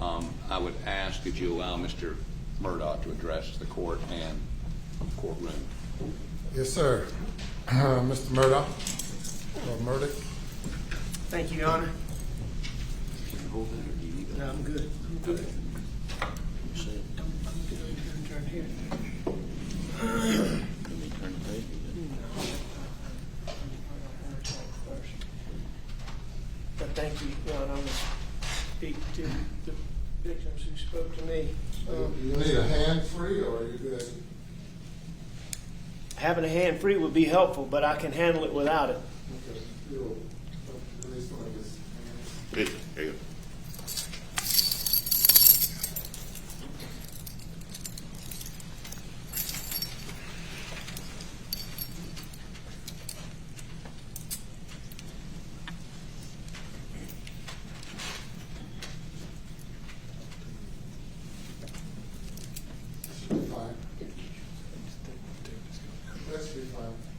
I would ask that you allow Mr. Murdaugh to address the court and courtroom. Yes, sir. Mr. Murdaugh, or Murdaugh. Thank you, Your Honor. Can you hold that, or do you need that? No, I'm good. I'm good. Turn here. Let me turn the page. But thank you, Your Honor. I'm going to speak to the victims who spoke to me. You need a hand free, or are you good? Having a hand free would be helpful, but I can handle it without it. Okay. You'll release one of his hands. There you go.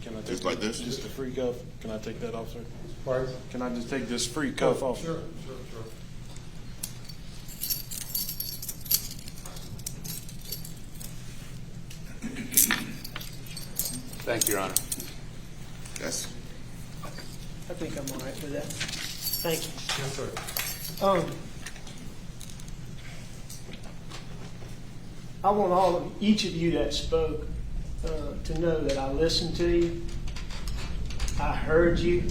Can I take Just like this? Just a free cuff. Can I take that off, sir? Pardon? Can I just take this free cuff off? Sure. Thank you, Your Honor. Yes. I think I'm all right with that. Thank you. Yes, sir. I want each of you that spoke to know that I listened to you. I heard you.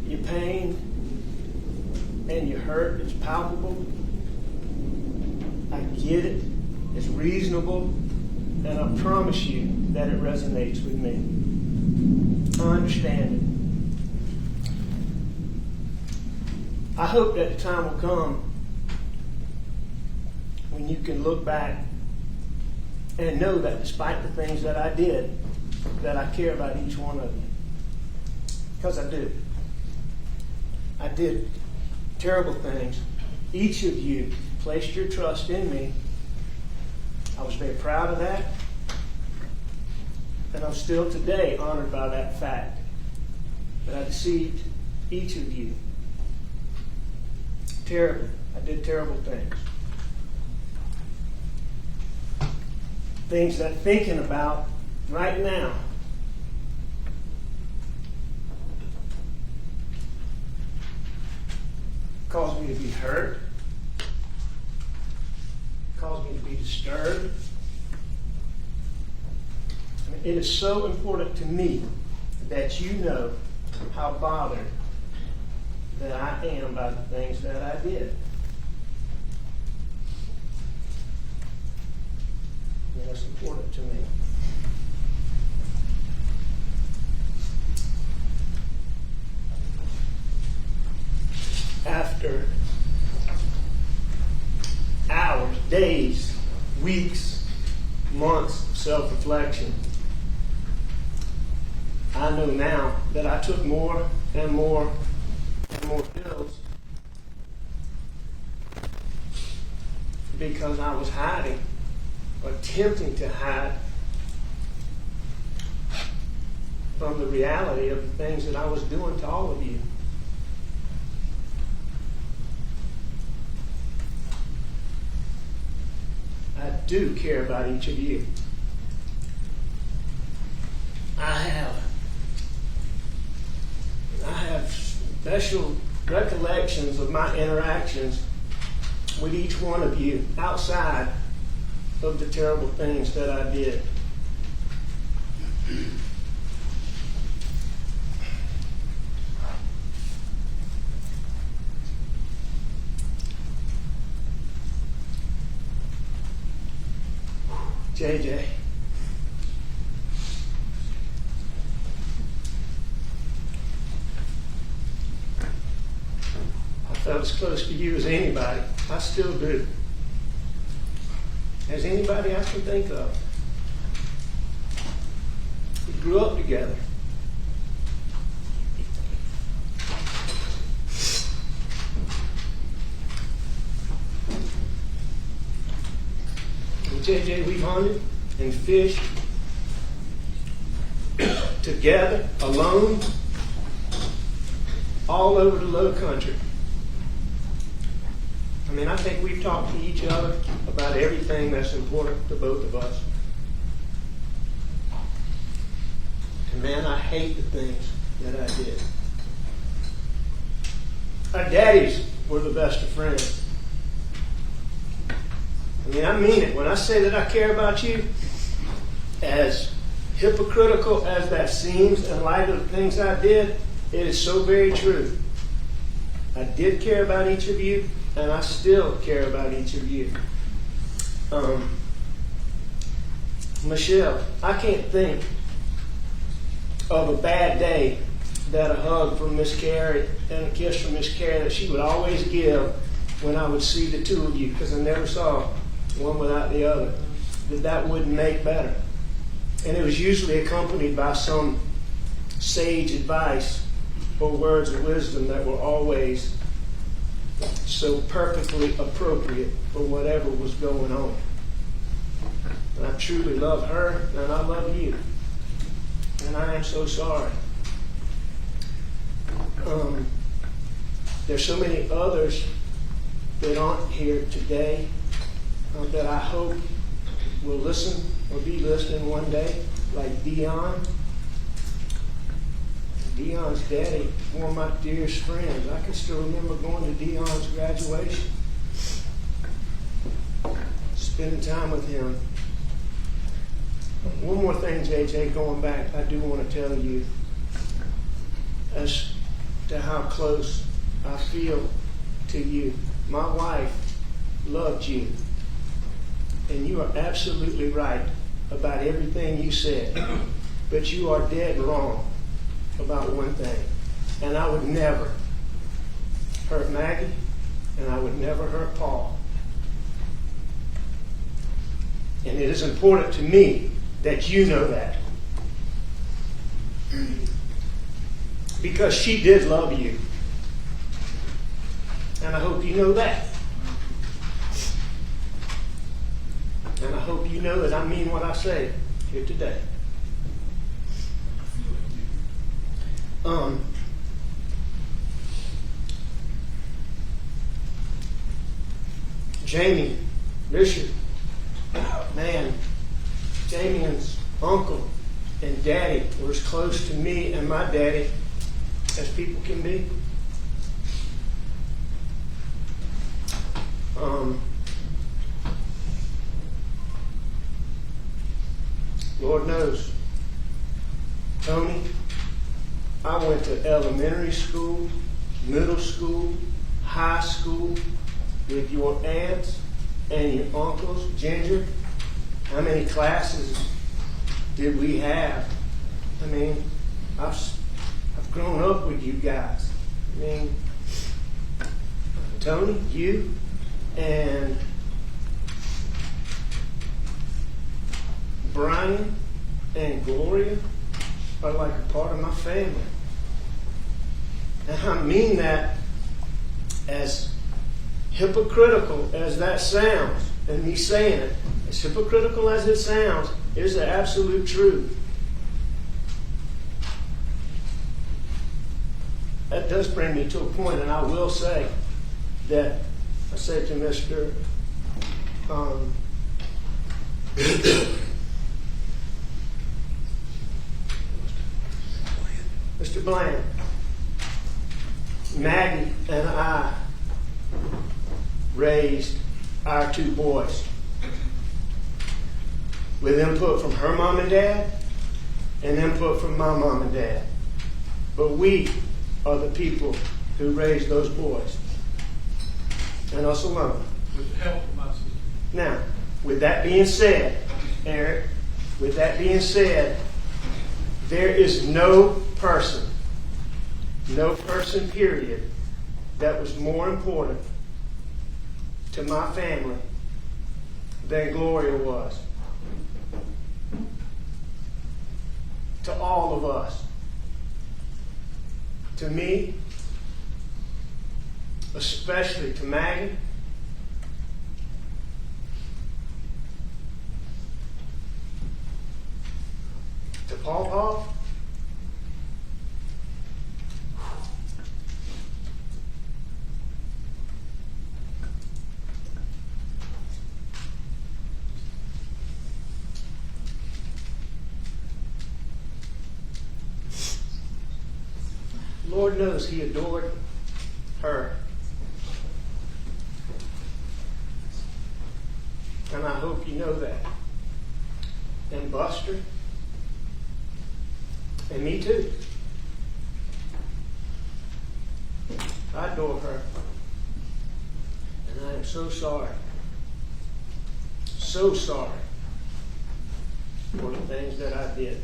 Your pain and your hurt is palpable. I get it. It's reasonable. And I promise you that it resonates with me. I understand it. I hope that the time will come when you can look back and know that despite the things that I did, that I care about each one of you. Because I do. I did terrible things. Each of you placed your trust in me. I was very proud of that. And I'm still today honored by that fact. That I deceived each of you. Terribly. I did terrible things. Things that I'm thinking about right now caused me to be hurt, caused me to be disturbed. I mean, it is so important to me that you know how bothered that I am by the things that I did. And it's important to me. After hours, days, weeks, months of self-reflection, I know now that I took more and more and more pills because I was hiding, or attempting to hide from the reality of the things that I was doing to all of you. I do care about each of you. I have special recollections of my interactions with each one of you outside of the terrible things that I did. JJ. I felt as close to you as anybody. I still do. As anybody I can think of. We grew up together. And JJ, we hunted and fished together, alone, all over the low country. I mean, I think we've talked to each other about everything that's important to both of us. And man, I hate the things that I did. Our daddies were the best of friends. I mean, I mean it. When I say that I care about you, as hypocritical as that seems in light of the things I did, it is so very true. I did care about each of you, and I still care about each of you. Michelle, I can't think of a bad day that a hug from Miss Carrie and a kiss from Miss Carrie that she would always give when I would see the two of you, because I never saw one without the other, that wouldn't make better. And it was usually accompanied by some sage advice or words of wisdom that were always so perfectly appropriate for whatever was going on. And I truly love her, and I love you. And I am so sorry. There's so many others that aren't here today that I hope will listen or be listening one day, like Dion. Dion's daddy, one of my dearest friends. I can still remember going to Dion's graduation, spending time with him. One more thing, JJ, going back, I do want to tell you as to how close I feel to you. My wife loved you, and you are absolutely right about everything you said, but you are dead wrong about one thing. And I would never hurt Maggie, and I would never hurt Paul. And it is important to me that you know that. Because she did love you. And I hope you know that. And I hope you know that I mean what I say here today. Jamie, Bishop, man, Damien's uncle and daddy were as close to me and my daddy as people can be. Lord knows, Tony, I went to elementary school, middle school, high school with your aunts and your uncles. Ginger, how many classes did we have? I mean, I've grown up with you guys. I mean, Tony, you and Brian and Gloria are like a part of my family. And I mean that as hypocritical as that sounds, and me saying it, as hypocritical as it sounds, is the absolute truth. That does bring me to a point, and I will say that I said to Mr. Mr. Bland, Maggie and I raised our two boys with input from her mom and dad and input from my mom and dad. But we are the people who raised those boys, and us alone. With the help of my sister. Now, with that being said, Eric, with that being said, there is no person, period, that was more important to my family than Gloria was. To all of us. To me, especially to Maggie, to Paul, Lord knows he adored her. And I hope you know that. And Buster. And me too. I adore her. And I am so sorry. So sorry for the things that I did.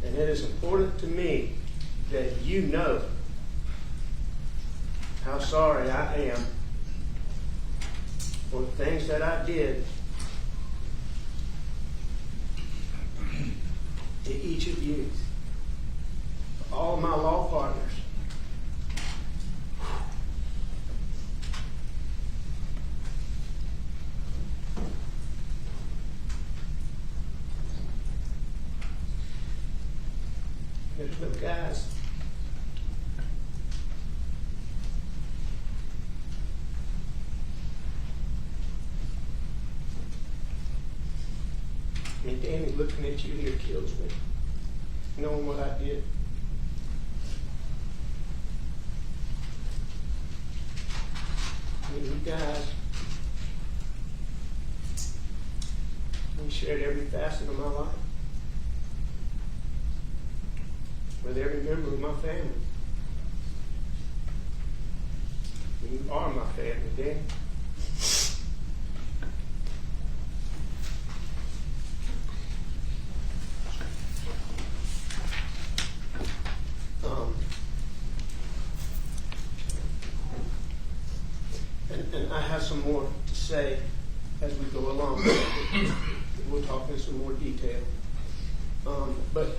And it is important to me that you know how sorry I am for the things that I did to each of you, all my law partners. There's no guys. I mean, Danny, looking at you here kills me, knowing what I did. I mean, you guys, we shared every facet of my life with every member of my family. You are my family, Danny. And I have some more to say as we go along. We'll talk in some more detail. But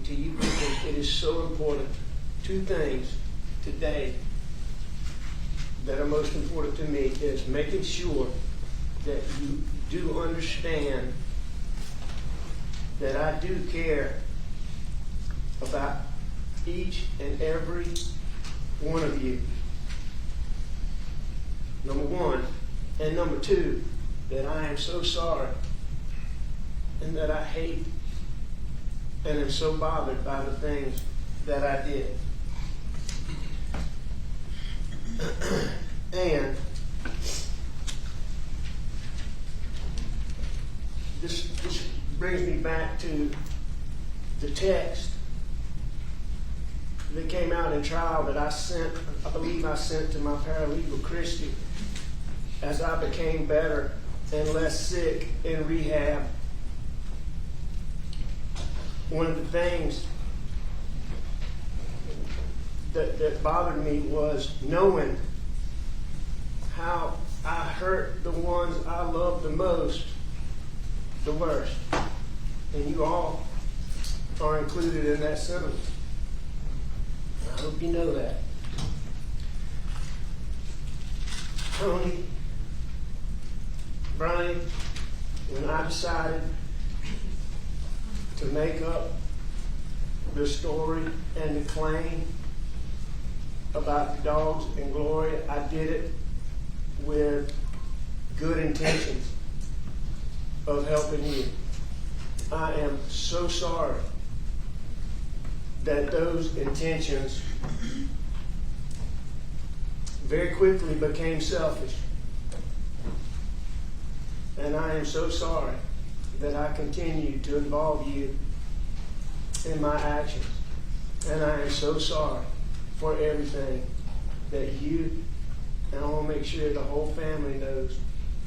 to you people, it is so important. Two things today that are most important to me is making sure that you do understand that I do care about each and every one of you. Number one. And number two, that I am so sorry and that I hate and am so bothered by the things that I did. And this brings me back to the text that came out in trial that I believe I sent to my paralegal, Christy, as I became better and less sick in rehab. One of the things that bothered me was knowing how I hurt the ones I love the most, the worst. And you all are included in that sentiment. I hope you know that. Tony, Brian, when I decided to make up the story and the claim about the dogs and Gloria, I did it with good intentions of helping you. I am so sorry that those intentions very quickly became selfish. And I am so sorry that I continue to involve you in my actions. And I am so sorry for everything that you, and I want to make sure the whole family knows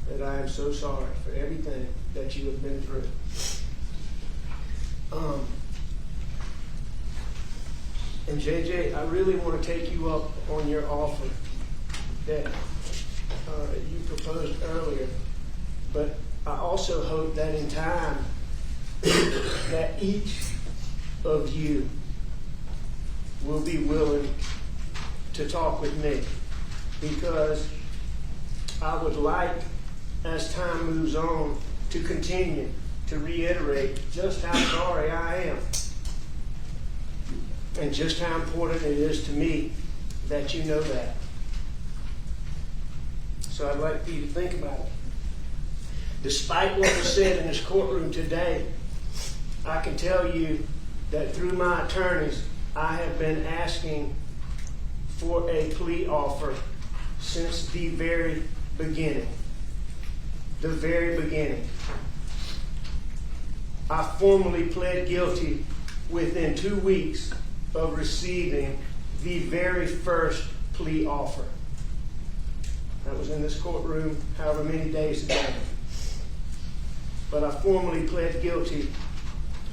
that I am so sorry for everything that you have been through. And JJ, I really want to take you up on your offer that you proposed earlier. But I also hope that in time that each of you will be willing to talk with me, because I would like, as time moves on, to continue to reiterate just how sorry I am and just how important it is to me that you know that. So I'd like for you to think about it. Despite what was said in this courtroom today, I can tell you that through my attorneys, I have been asking for a plea offer since the very beginning. The very beginning. I formally pled guilty within 2 weeks of receiving the very first plea offer. That was in this courtroom however many days ago. But I formally pled guilty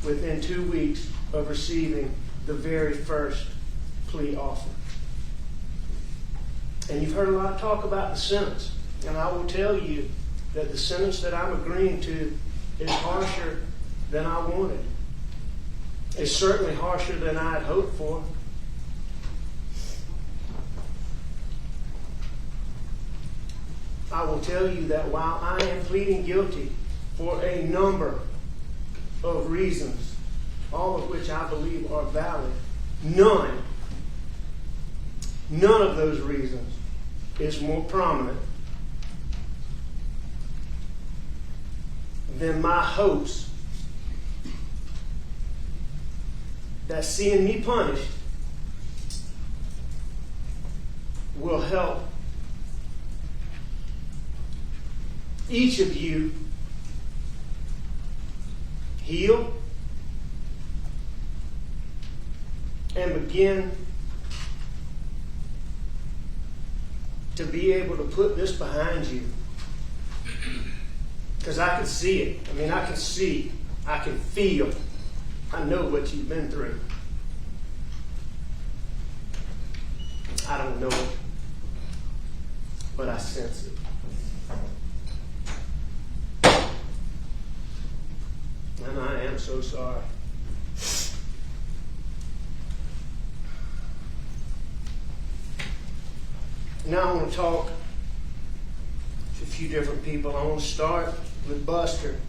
within 2 weeks of receiving the very first plea offer. And you've heard a lot of talk about the sentence. And I will tell you that the sentence that I'm agreeing to is harsher than I wanted. It's certainly harsher than I had hoped for. I will tell you that while I am pleading guilty for a number of reasons, all of which I believe are valid, none of those reasons is more prominent than my hopes that seeing me punished will help each of you heal and begin to be able to put this behind you. Because I can see it. I mean, I can see, I can feel, I know what you've been through. I don't know it, but I sense it. And I am so sorry. Now I want to talk to a few different people. I want to start with Buster.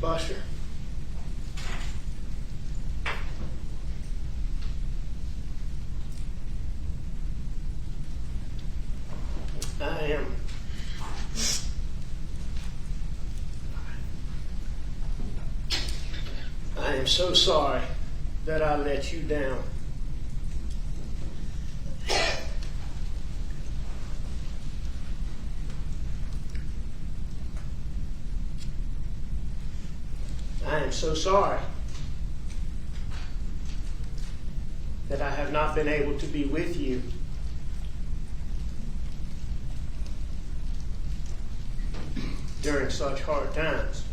Buster. I am so sorry that I let you down. I am so sorry that I have not been able to be with you during such hard times.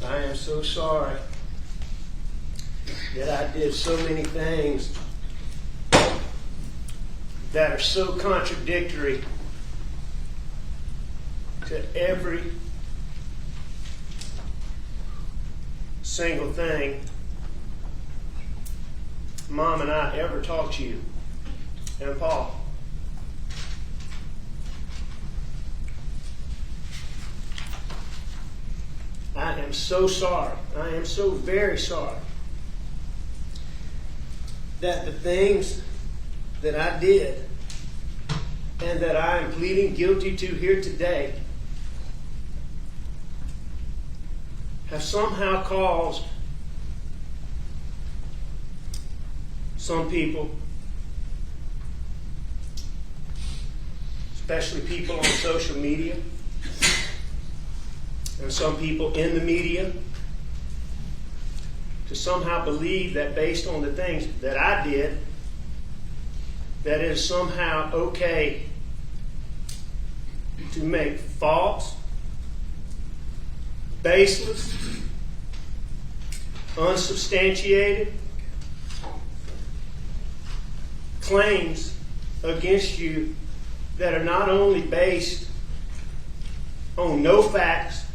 I am so sorry that I did so many things that are so contradictory to every single thing Mom and I ever taught you and Paul. I am so sorry. I am so very sorry that the things that I did and that I am pleading guilty to here today have somehow caused some people, especially people on social media, and some people in the media, to somehow believe that based on the things that I did, that it is somehow okay to make false, baseless, unsubstantiated claims against you that are not only based on no facts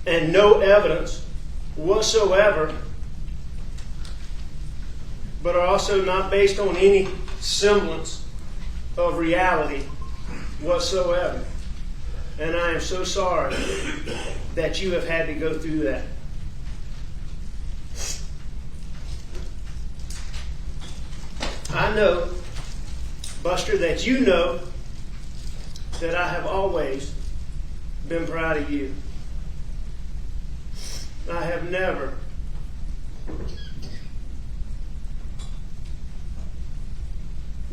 and no evidence whatsoever, but are also not based on any semblance of reality whatsoever. And I am so sorry that you have had to go through that. I know, Buster, that you know that I have always been proud of you. I have never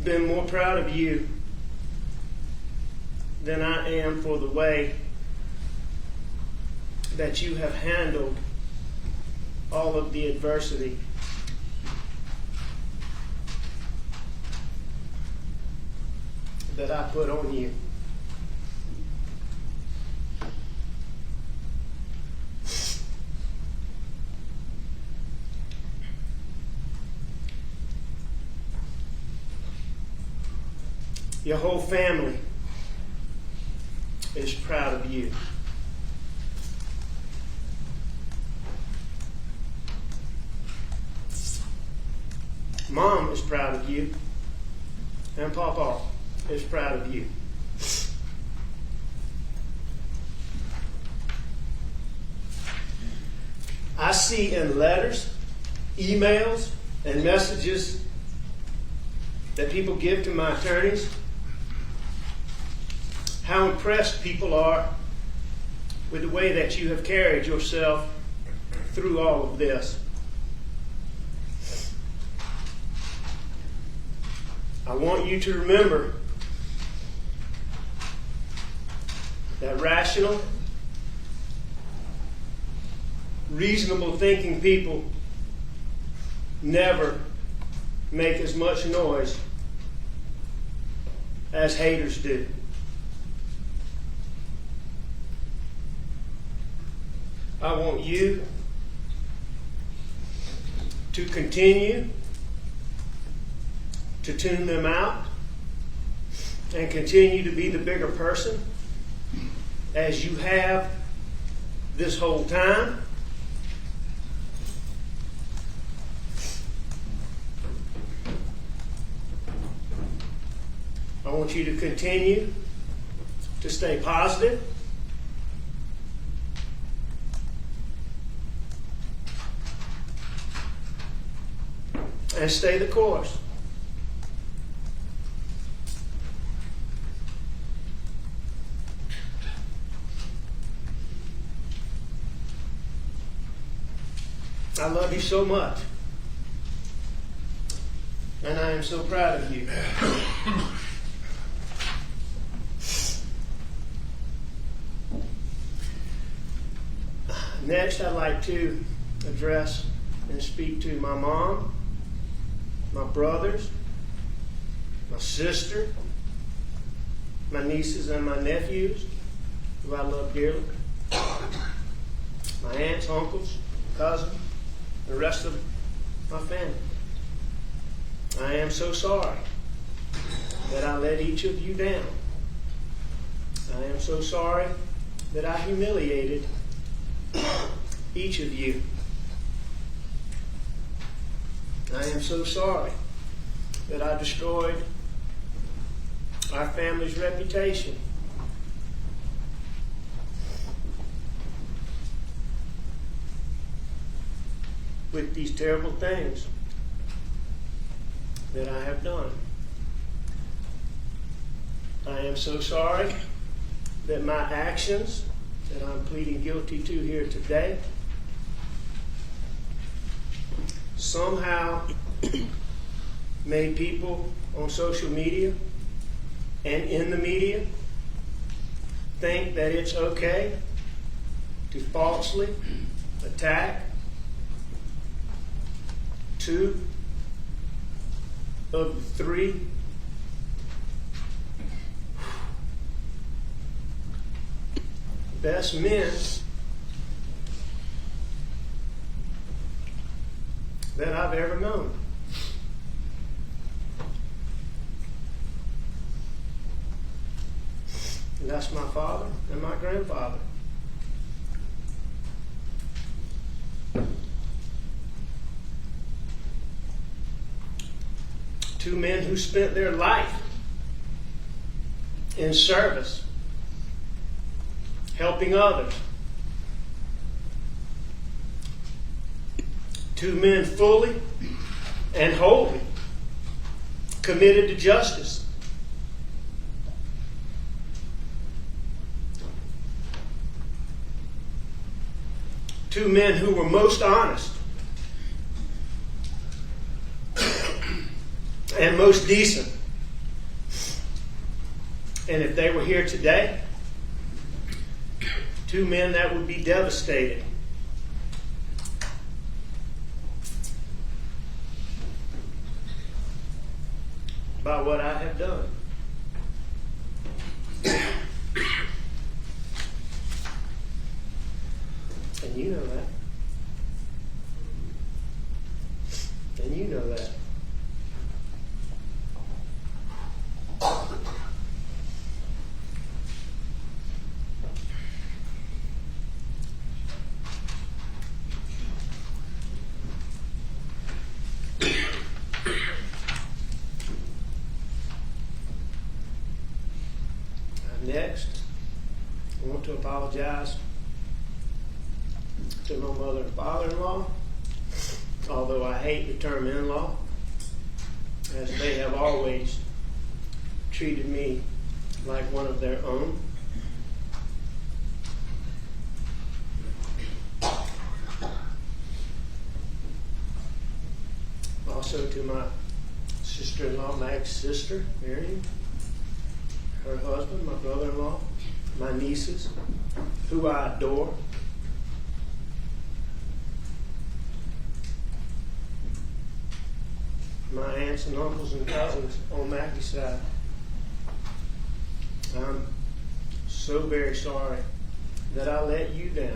been more proud of you than I am for the way that you have handled all of the adversity that I put on you. Your whole family is proud of you. Mom is proud of you, and Papa is proud of you. I see in letters, emails, and messages that people give to my attorneys how impressed people are with the way that you have carried yourself through all of this. I want you to remember that rational, reasonable thinking people never make as much noise as haters do. I want you to continue to tune them out and continue to be the bigger person as you have this whole time. I want you to continue to stay positive and stay the course. I love you so much, and I am so proud of you. Next, I'd like to address and speak to my mom, my brothers, my sister, my nieces and my nephews, who I love dearly, my aunts, uncles, cousins, the rest of my family. I am so sorry that I let each of you down. I am so sorry that I humiliated each of you. I am so sorry that I destroyed our family's reputation. With these terrible things that I have done. I am so sorry that my actions that I'm pleading guilty to here today somehow made people on social media and in the media think that it's okay to falsely attack two of the three best men that I've ever known. And that's my father and my grandfather. Two men who spent their life in service, helping others. Two men fully and wholly committed to justice. Two men who were most honest and most decent. And if they were here today, two men that would be devastated by what I have done. And you know that. And you know that. Next, I want to apologize to my mother and father-in-law, although I hate the term in-law, as they have always treated me like one of their own. Also to my sister-in-law, Maggie's sister, Mary, her husband, my brother-in-law, my nieces, who I adore. My aunts and uncles and cousins on Maggie's side. I'm so very sorry that I let you down.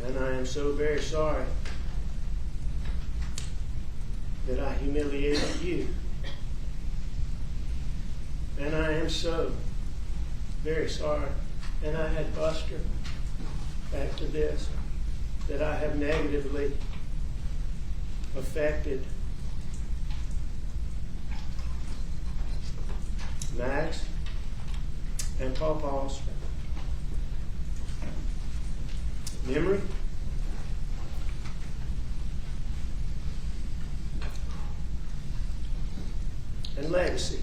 And I am so very sorry that I humiliated you. And I am so very sorry. And I had Buster back to this, that I have negatively affected Max and Pawpaw's memory. And legacy.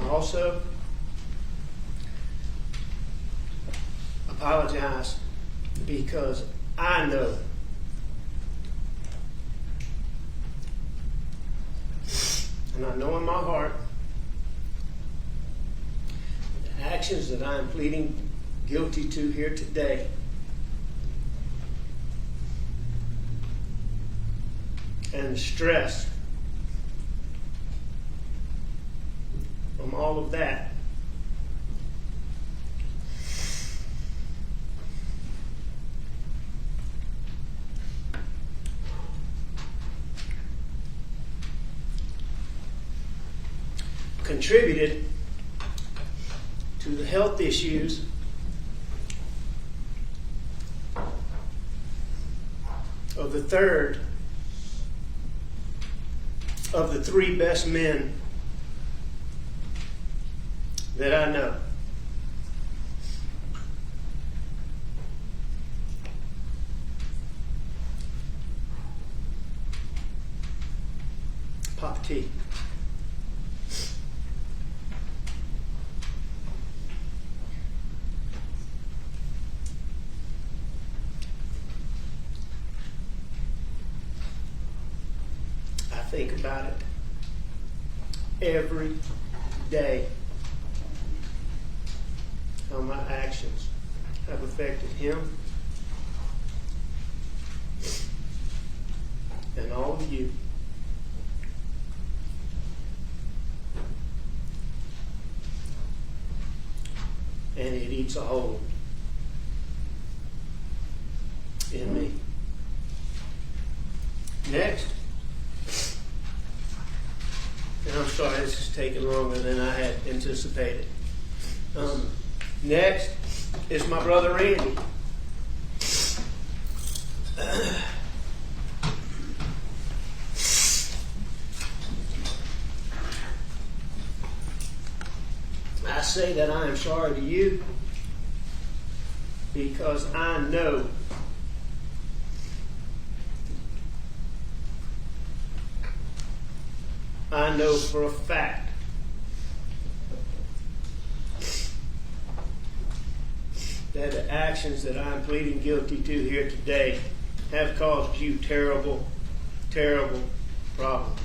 Also, apologize because I know and I know in my heart the actions that I am pleading guilty to here today and the stress from all of that contributed to the health issues of the third of the three best men that I know. Papa T. I think about it every day. How my actions have affected him eats a hole in me. Next, and I'm sorry this is taking longer than I had anticipated. Next is my brother Randy. I say that I am sorry to you because I know for a fact that the actions that I'm pleading guilty to here today have caused you terrible, terrible problems.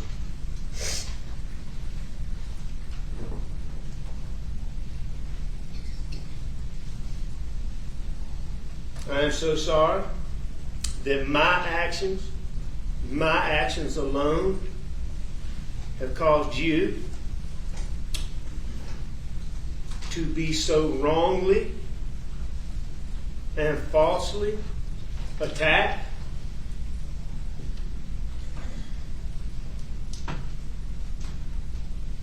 I am so sorry that my actions alone, have caused you to be so wrongly and falsely attacked.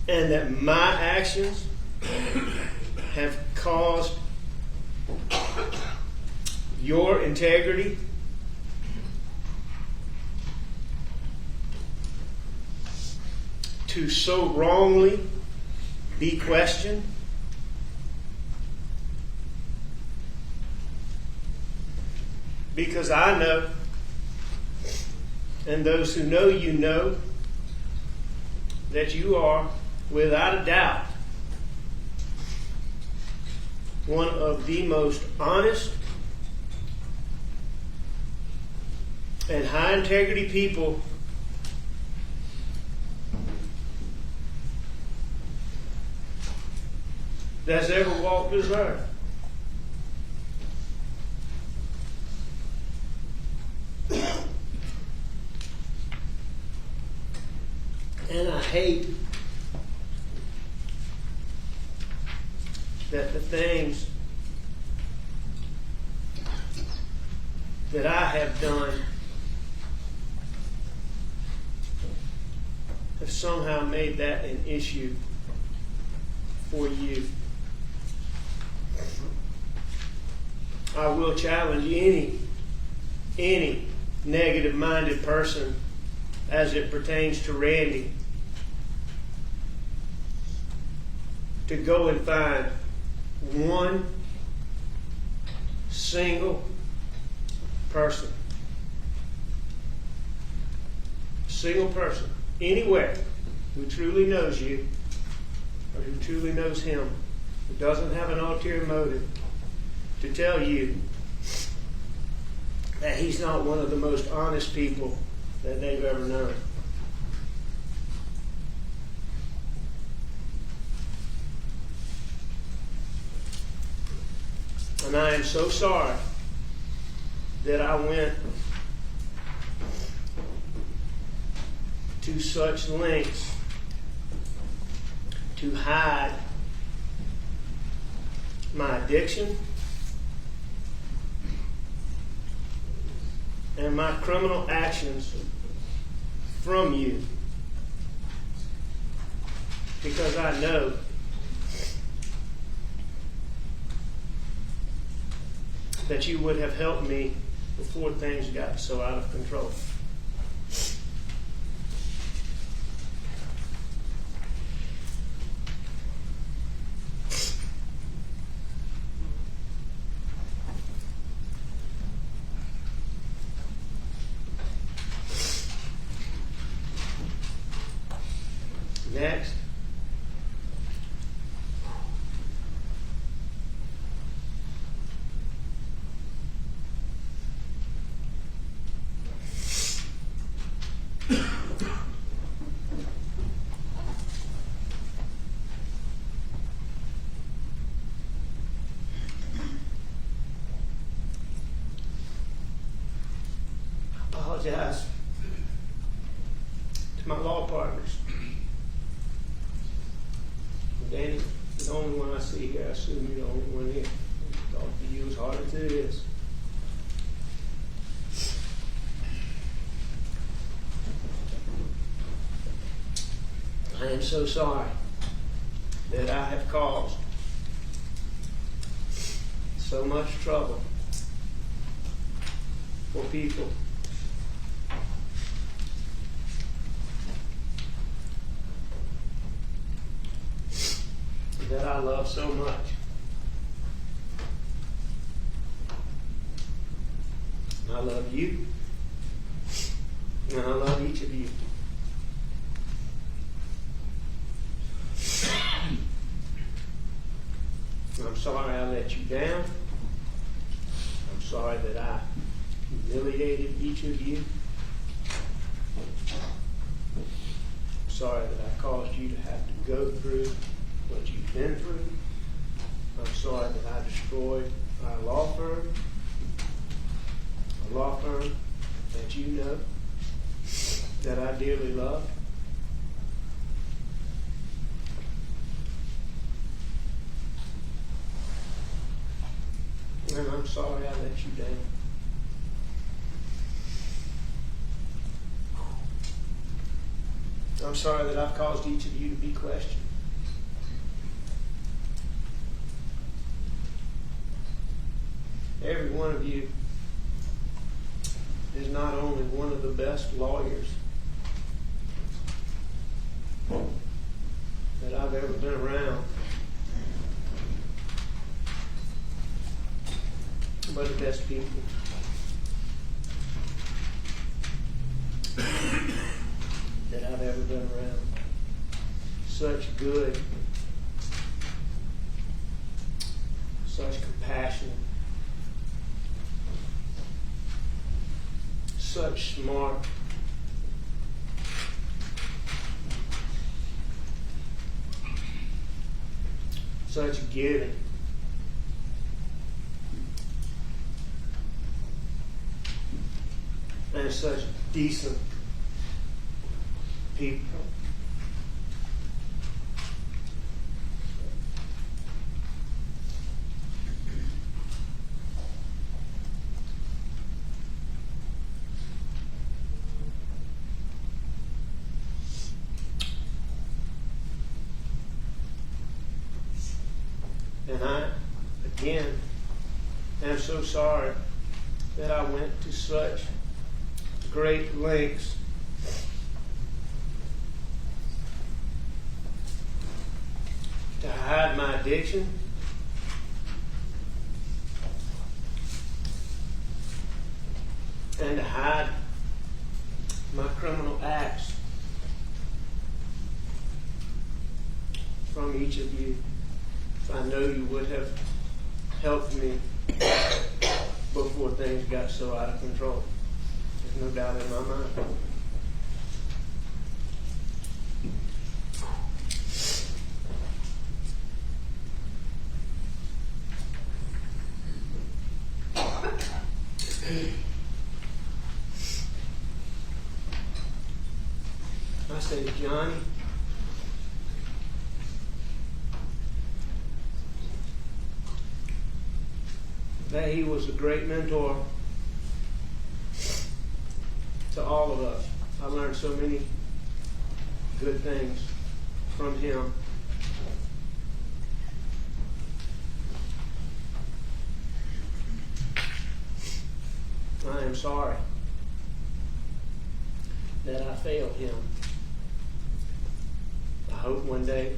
And that my actions have caused your integrity to so wrongly be questioned. Because I know, and those who know you know, that you are, without a doubt, one of the most honest and high integrity people that's ever walked this earth. And I hate that the things that I have done have somehow made that an issue for you. I will challenge any negative-minded person as it pertains to Randy to go and find one single person, anywhere, who truly knows you or who truly knows him, who doesn't have an ulterior motive, to tell you that he's not one of the most honest people that they've ever known. And I am so sorry that I went to such lengths to hide my addiction and my criminal actions from you, because I know that you would have helped me before things got so out of control. Next, I apologize to my law partners. Danny, the only one I see here, I assume you're the only one here. you as hard as it is. I am so sorry that I have caused so much trouble for people that I love so much. I love you, and I love each of you. I'm sorry I let you down. I'm sorry that I humiliated each of you. I'm sorry that I caused you to have to go through what you've been through. I'm sorry that I destroyed our law firm, a law firm that you know, that I dearly love. And I'm sorry I let you down. I'm sorry that I've caused each of you to be questioned. Every one of you is not only one of the best lawyers that I've ever been around, but the best people that I've ever been around. Such good, such compassion, such smart, such giving. And such decent people. And I, again, am so sorry that I went to such great lengths to hide my addiction, and to hide my criminal acts from each of you. I know you would have helped me before things got so out of control. There's no doubt in my mind. I say to Johnny, that he was a great mentor to all of us. I learned so many good things from him. I am sorry that I failed him. I hope one day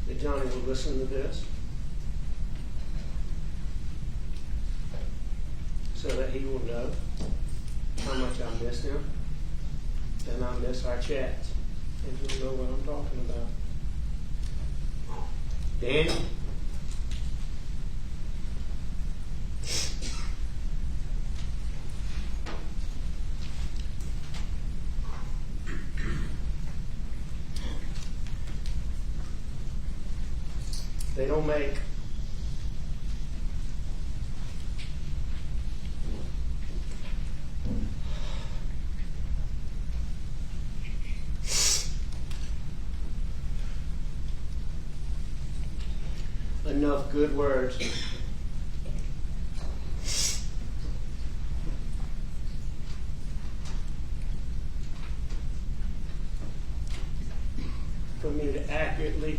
that Johnny will listen to this, so that he will know how much I miss him, and I miss our chats, and he'll know what I'm talking about. Danny? They don't make enough good words for me to accurately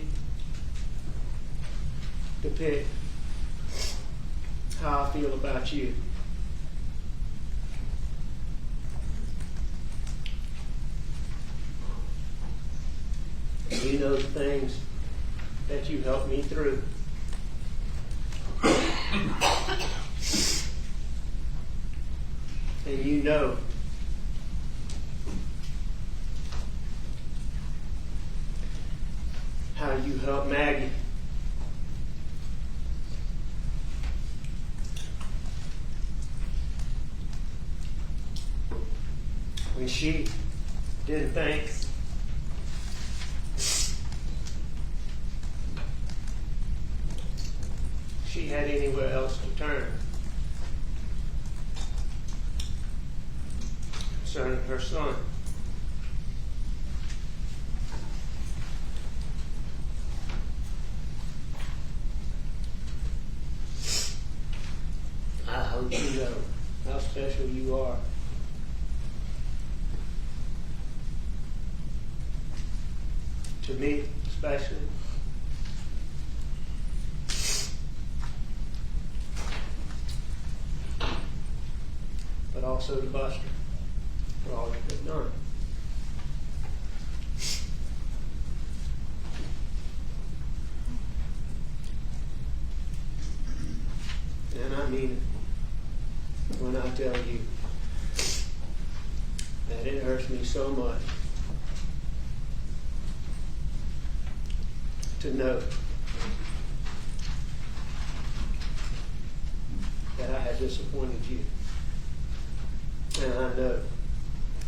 depict how I feel about you. And you know the things that you helped me through. And you know how you helped Maggie. When she didn't think she had anywhere else to turn concerning her son. I hope you know how special you are. To me, especially. But also to Buster for all that they've done. And I mean it when I tell you that it hurts me so much to know that I have disappointed you. And I know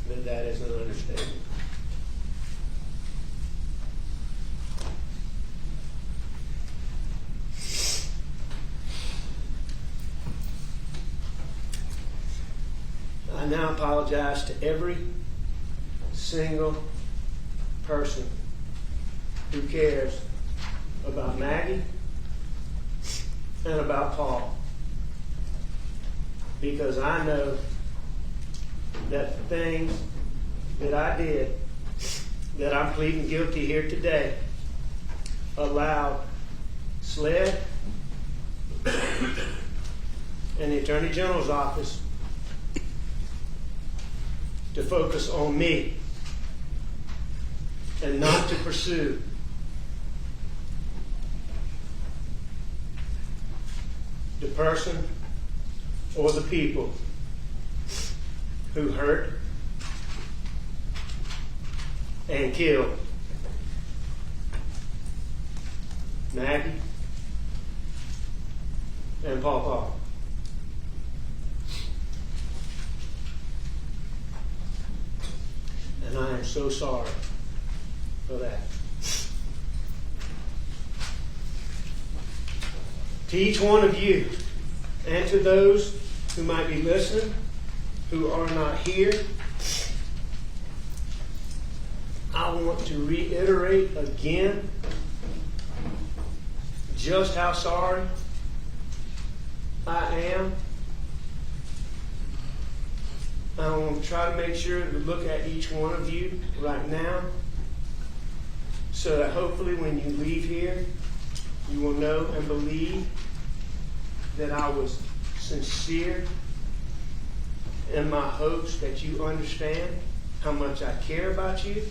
that that is an understatement. I now apologize to every single person who cares about Maggie and about Paul, because I know that the things that I did, that I'm pleading guilty here today, allowed SLED and the Attorney General's office to focus on me and not to pursue the person or the people who hurt and killed Maggie and Paul. And I am so sorry for that. To each one of you, and to those who might be listening, who are not here, I want to reiterate again just how sorry I am. I want to try to make sure to look at each one of you right now so that hopefully when you leave here, you will know and believe that I was sincere in my hopes that you understand how much I care about you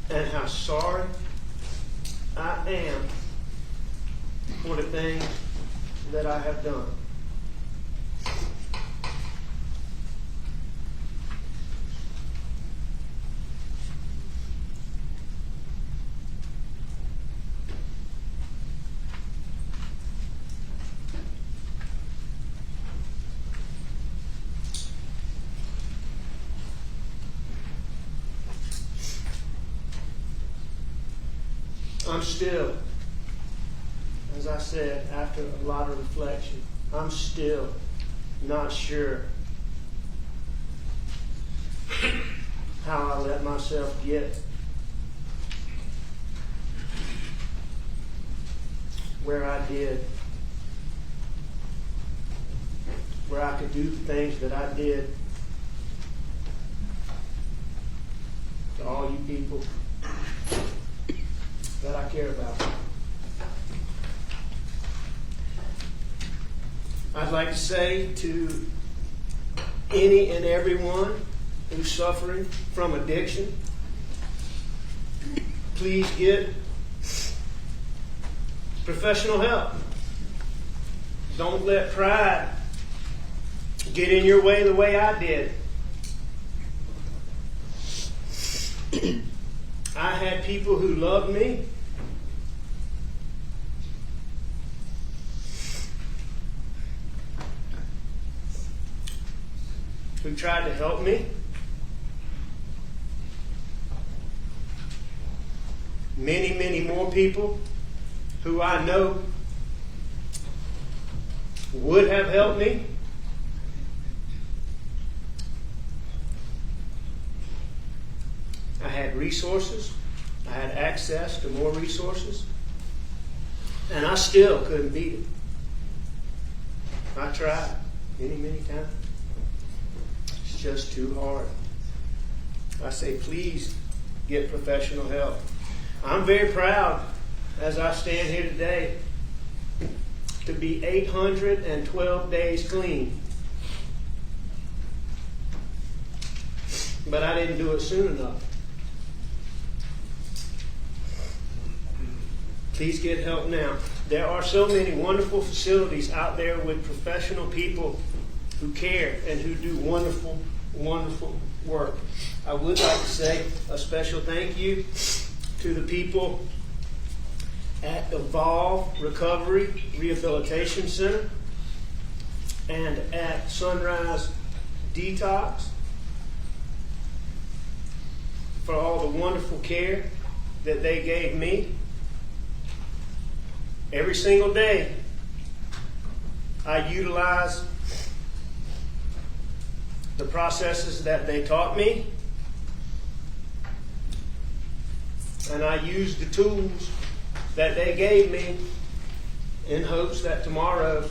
and how sorry I am for the things that I have done. I'm still, as I said, after a lot of reflection, I'm still not sure how I let myself get where I could do the things that I did to all you people that I care about. I'd like to say to any and everyone who's suffering from addiction, please get professional help. Don't let pride get in your way the way I did. I had people who loved me, who tried to help me. Many, many more people who I know would have helped me. I had resources. I had access to more resources. And I still couldn't beat it. I tried many, many times. It's just too hard. I say, please get professional help. I'm very proud, as I stand here today, to be 812 days clean. But I didn't do it soon enough. Please get help now. There are so many wonderful facilities out there with professional people who care and who do wonderful, wonderful work. I would like to say a special thank you to the people at Evolve Recovery Rehabilitation Center and at Sunrise Detox for all the wonderful care that they gave me. Every single day, I utilize the processes that they taught me, and I use the tools that they gave me in hopes that tomorrow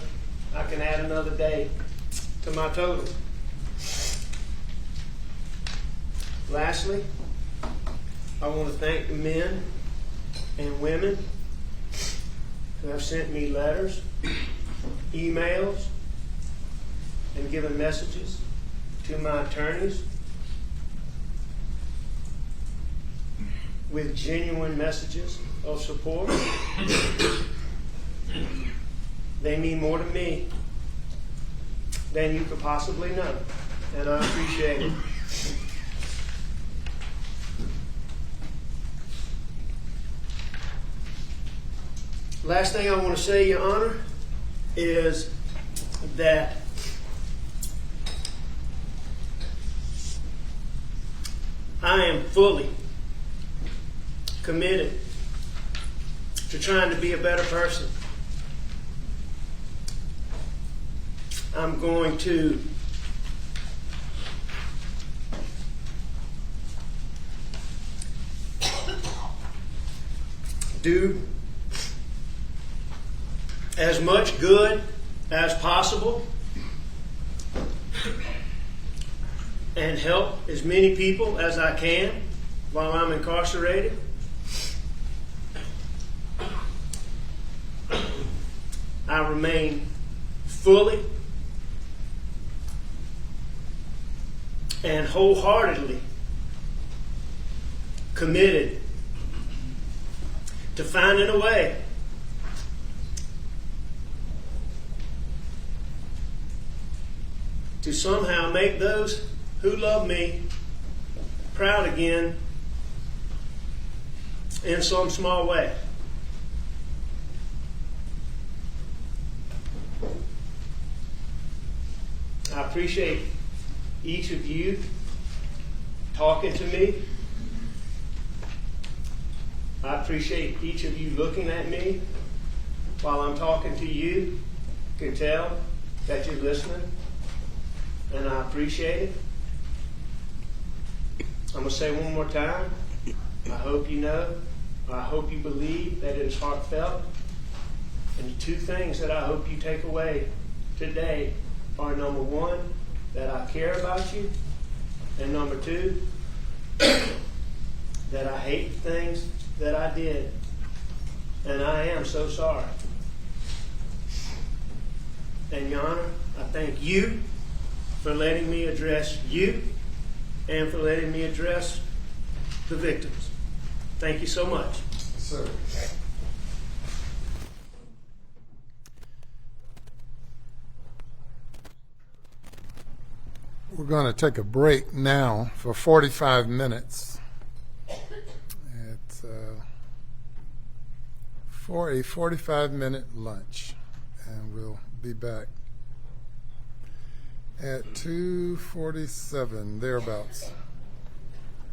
I can add another day to my total. Lastly, I want to thank the men and women who have sent me letters, emails, and given messages to my attorneys with genuine messages of support. They mean more to me than you could possibly know, and I appreciate it. Last thing I want to say, Your Honor, is that I am fully committed to trying to be a better person. I'm going to do as much good as possible and help as many people as I can while I'm incarcerated. I remain fully and wholeheartedly committed to finding a way to somehow make those who love me proud again in some small way. I appreciate each of you talking to me. I appreciate each of you looking at me while I'm talking to you. You can tell that you're listening, and I appreciate it. I'm going to say one more time. I hope you know, I hope you believe that it is heartfelt. And the two things that I hope you take away today are, number one, that I care about you, and number two, that I hate the things that I did, and I am so sorry. And Your Honor, I thank you for letting me address you and for letting me address the victims. Thank you so much. Sir. We're going to take a break now for 45 minutes. It's for a 45-minute lunch, and we'll be back at 2:47, thereabouts.